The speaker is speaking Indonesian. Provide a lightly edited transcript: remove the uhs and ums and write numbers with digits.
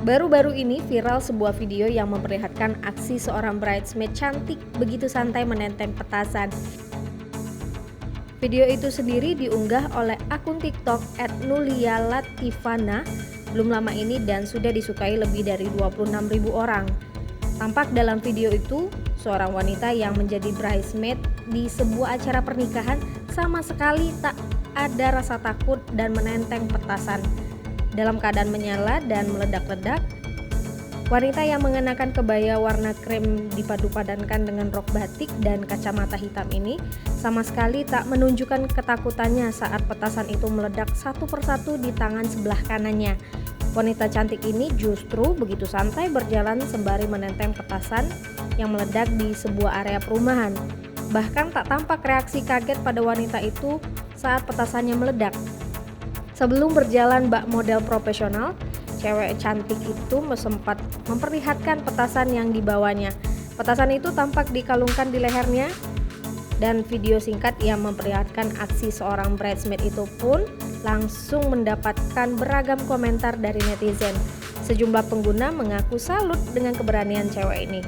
Baru-baru ini viral sebuah video yang memperlihatkan aksi seorang bridesmaid cantik begitu santai menenteng petasan. Video itu sendiri diunggah oleh akun TikTok @nulialatifana belum lama ini dan sudah disukai lebih dari 26.000 orang. Tampak dalam video itu, seorang wanita yang menjadi bridesmaid di sebuah acara pernikahan sama sekali tak ada rasa takut dan menenteng petasan. Dalam keadaan menyala dan meledak-ledak, wanita yang mengenakan kebaya warna krem dipadu-padankan dengan rok batik dan kacamata hitam ini sama sekali tak menunjukkan ketakutannya saat petasan itu meledak satu persatu di tangan sebelah kanannya. Wanita cantik ini justru begitu santai berjalan sembari menenteng petasan yang meledak di sebuah area perumahan. Bahkan tak tampak reaksi kaget pada wanita itu saat petasannya meledak. Sebelum berjalan bak model profesional, cewek cantik itu sempat memperlihatkan petasan yang dibawanya. Petasan itu tampak dikalungkan di lehernya, dan video singkat yang memperlihatkan aksi seorang bridesmaid itu pun langsung mendapatkan beragam komentar dari netizen. Sejumlah pengguna mengaku salut dengan keberanian cewek ini.